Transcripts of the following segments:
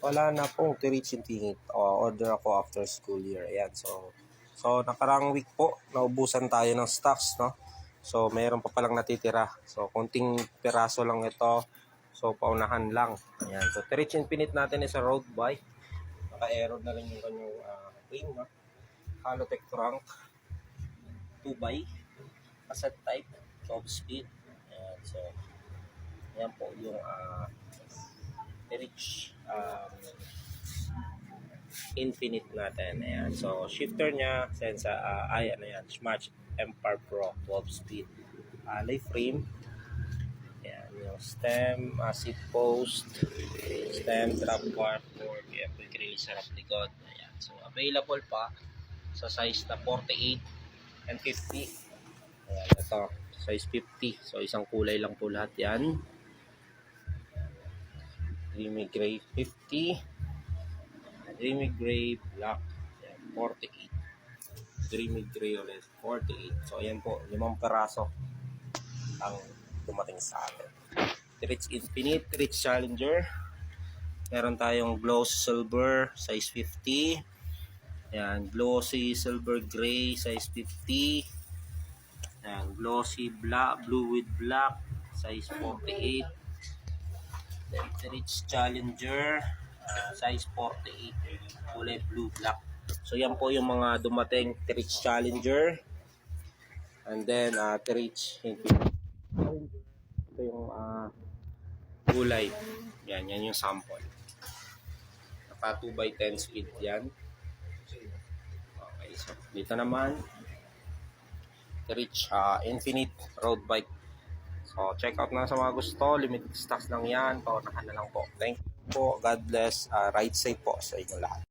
Wala na pong Tirich Infinite. Order ako after school year. Ayan, so nakarang week po, naubusan tayo ng stocks, no? So, mayroon pa palang natitira. So, konting peraso lang ito. So, paunahan lang. Ayan, so Tirich Infinite natin is a road bike. Naka-aero na rin yung kanyang ring, no? Halotech trunk. 2x. Cassette type. 12 speed. Ayan, so, ayan po yung Tirich Infinite natin. Ayan. So, shifter niya, sensa, ano yan, Smart Empire Pro 12 speed. Alloy frame. Ayan, yung stem, seat post, stem, drop bar, for quick release sa likod. Ayan. So, available pa sa size na 48 and 50. Ayan, ito, size 50. So, isang kulay lang po lahat yan. Dreamy Gray 50. Dreamy Gray Black, ayan, 48. Dreamy Gray ulit, 48. So, ayan po, 5 peraso ang dumating sa atin. Tirich Infinite, Tirich Challenger. Meron tayong glossy silver, size 50. Ayan, glossy silver gray, size 50. Ayan, glossy black, blue with black, size 48. Then, Tirich Challenger, size 48, kulay blue black. So yan po yung mga dumating Tirich Challenger, and then Tirich Infinite. Ito yung kulay, yan yung sample. Naka 2x10 speed yan. Okay, so dito naman Tirich Infinite road bike. So check out na sa mga gusto, limited stocks lang yan, paunahan na lang po. Thank you po, God bless, ride safe po sa inyo lahat.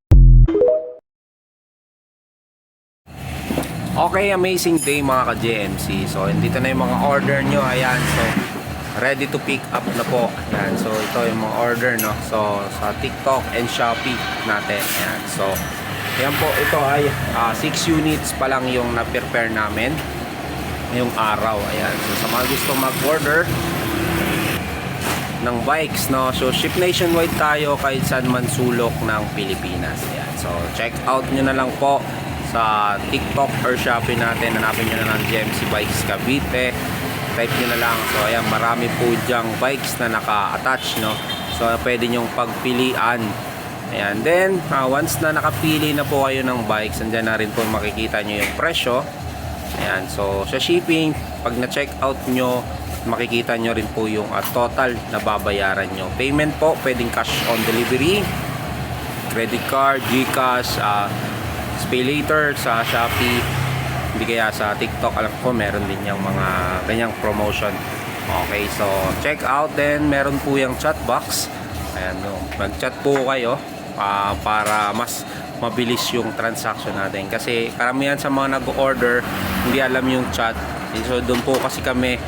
Okay, amazing day mga ka-JMC. So dito na yung mga order nyo. Ayan, so ready to pick up na po. Ayan, so ito yung mga order, no. So sa TikTok and Shopee natin. Ayan, so ayan po, ito ay 6 units pa lang yung na-prepare namin ngayong araw. Ayan, so sa mga gusto mag-order ng bikes, no, so ship nationwide tayo kahit saan man sulok ng Pilipinas. Ayan, so check out nyo na lang po sa TikTok or Shopee natin. Hanapin nyo na ng JMC Bikes Cavite, type nyo na lang. So ayan, marami po dyang bikes na naka-attach, no, so pwede nyong pagpilian. Ayan, then once na nakapili na po kayo ng bikes, andyan na rin po makikita nyo yung presyo. Ayan, so sa shipping, pag na-check out nyo, makikita nyo rin po yung total na babayaran nyo. Payment po, pwedeng cash on delivery, credit card, GCash, pay later sa Shopee, hindi kaya sa TikTok. Alam ko meron din yung mga ganyang promotion. Okay, so check out. Then meron po yung chat box. Ayan, no, mag-chat po kayo para mas mabilis yung transaction natin, kasi karamihan sa mga nag-order hindi alam yung chat. So doon po kasi kami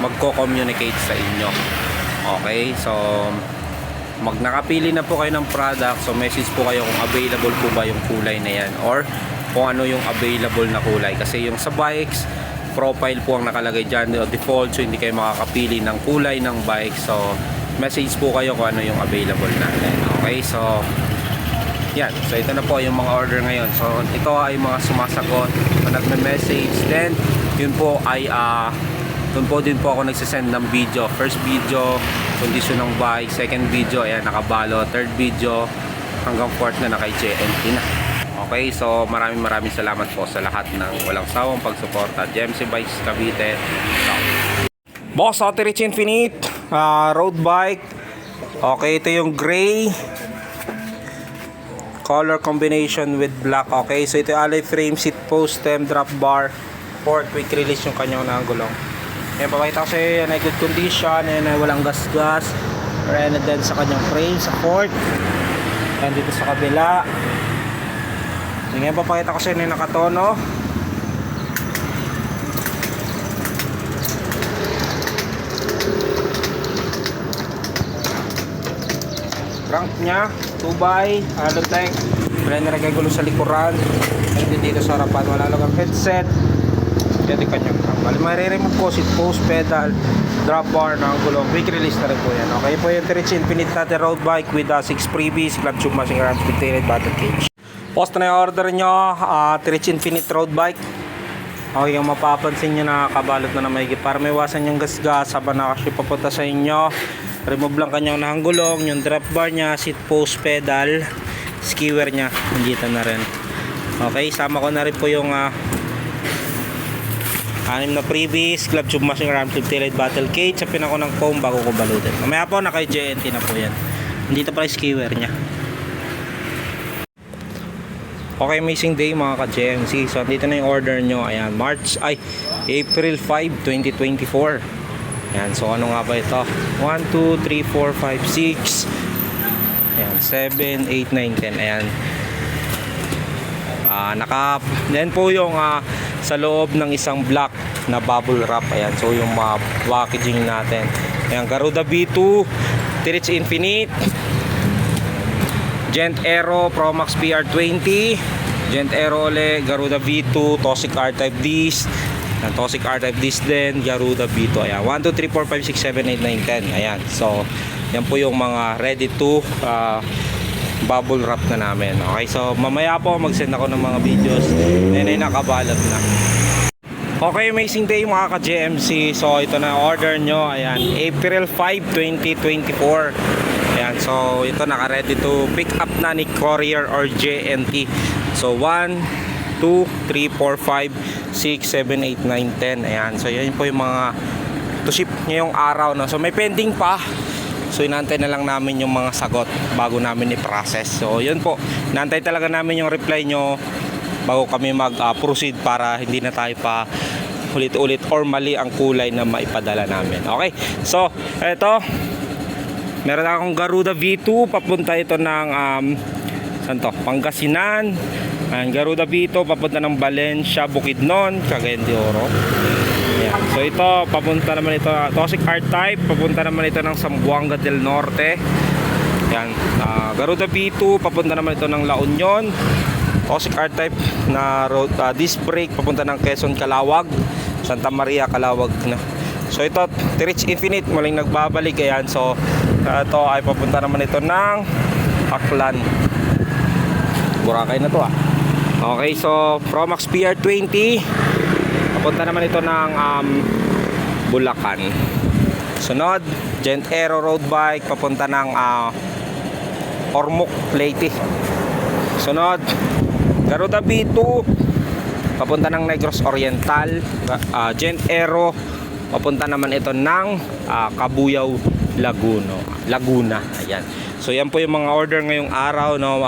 magko-communicate sa inyo. Okay, so nakapili na po kayo ng product, so message po kayo kung available po ba yung kulay na yan or kung ano yung available na kulay, kasi yung sa bikes profile po ang nakalagay dyan o default, so hindi kayo makakapili ng kulay ng bike. So message po kayo kung ano yung available natin. Okay, so yan, so ito na po yung mga order ngayon. So ito ay mga sumasagot na nagme-message. Then yun po ay doon po din po ako nagsisend ng video. First video, condition ng bike. Second video, ayan, nakabalo. Third video, hanggang fourth na naka-JNT na. Okay, so maraming salamat po sa lahat ng walang sawang pagsuporta. JMC Bikes Cavite. Boss, Tirich Infinite road bike. Okay, ito yung gray color combination with black. Okay, so ito yung alloy frame, seat post, stem, drop bar, for quick release yung kanyang nagulong. Ayan, papakita ko sa iyo, yan ay good condition, yan ay walang gas-gas. And then sa kanyang frame, sa fork, and dito sa kabila. Ngayon papakita ko sa iyo na nakatono. Crank nya 2x, Halotech. Wala na nagkagulo sa likuran. And dito sa harapan, wala lang ang headset. Pwede kanyang bali, mariremove po, seat post, pedal, drop bar ng gulong. Quick release na rin po yan. Okay po yung Terich Infinite natin road bike with 6 freebies, club tube, machine arms, dictated battle cage. Post na yung order nyo, Terich Infinite road bike. Okay, yung mapapansin nyo na kabalot na mahigit para may iwasan yung gasgas habang nakaship papunta sa inyo. Remove lang kanyang nahang-gulong, yung drop bar nya, seat post pedal, skewer nya, nandito na rin. Okay, sama ko na rin po yung 6 na freebies, club tube, machine arms, dictated battle cage. Sapin ako ng foam bago ko balutin. Mamaya po naka JNT na po yan. Nandito pala yung skewer nya. Okay, amazing day mga ka-GMC. So, dito na yung order nyo. Ayan, April 5, 2024. Ayan, so ano nga ba ito? 1, 2, 3, 4, 5, 6. Ayan, 7, 8, 9, 10. Ayan. Then po yung sa loob ng isang block na bubble wrap. Ayan, so yung packaging natin. Ayan, Garuda V2, Terich Infinite, Gent Aero Pro Max PR20, Gent Aero ulit, Garuda V2, Tosic R-Type disc, Tosic R-Type disc din, Garuda V2. Ayan, 1, 2, 3, 4, 5, 6, 7, 8, 9, 10. Ayan, so yan po yung mga ready to bubble wrap na namin. Okay, so mamaya po mag-send ako ng mga videos na nakabalot na. Okay, amazing day mga ka-GMC. So ito na order nyo. Ayan, April 5, 2024. Ayan, so ito naka-ready to pick up na ni Courier or JNT. So 1, 2, 3, 4, 5, 6, 7, 8, 9, 10. Ayan, so yan po yung mga to ship ngayong araw, no? So may pending pa. So inantay na lang namin yung mga sagot bago namin i-process. So yun po, inantay talaga namin yung reply nyo bago kami mag-proceed para hindi na tayo pa ulit-ulit or mali ang kulay na maipadala namin. Okay, so eto, meron akong Garuda V2, papunta ito ng saan to? Pangasinan. Ayan, Garuda V2 papunta ng Valencia, Bukidnon, Cagayan de Oro. Ayan. So ito, papunta naman ito Tosic R-Type, papunta naman ito ng Zamboanga del Norte. Ayan, Garuda V2 papunta naman ito ng La Union. Tosic R-Type na road disc brake papunta ng Quezon, Calawag, Santa Maria, Calawag na. So ito, Terich Infinite, muling nagbabalik. Ayan, so ito ay papunta naman ito ng Aklan, Boracay na to. Okay, so Pro Max PR20 papunta naman ito ng Bulacan. Sunod, Gent Aero road bike papunta ng Ormoc, Leyte. Sunod, Garuda V2 papunta ng Negros Oriental. Gent Aero papunta naman ito ng Cabuyao, Laguna. Ayan. So yan po yung mga order ngayong araw, no,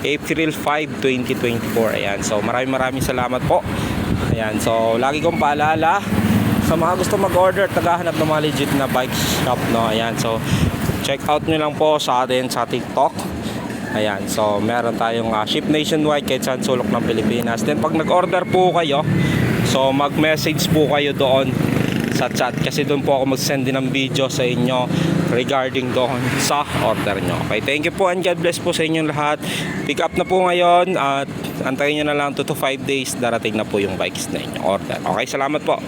April 5, 2024. Ayan. So maraming salamat po. Ayan. So lagi kong paalala sa mga gusto mag-order, tagahanap ng mga legit na bike shop, no. Ayan. So check out nyo lang po sa atin sa TikTok. Ayan. So meron tayong ship nationwide kahit saan sulok ng Pilipinas. Then pag nag-order po kayo, so mag-message po kayo doon sa chat kasi doon po ako mag-send din ng video sa inyo regarding doon sa order nyo. Okay, thank you po and God bless po sa inyong lahat. Pick up na po ngayon at antayin nyo na lang 2 to 5 days, darating na po yung bikes na inyong order. Okay, salamat po.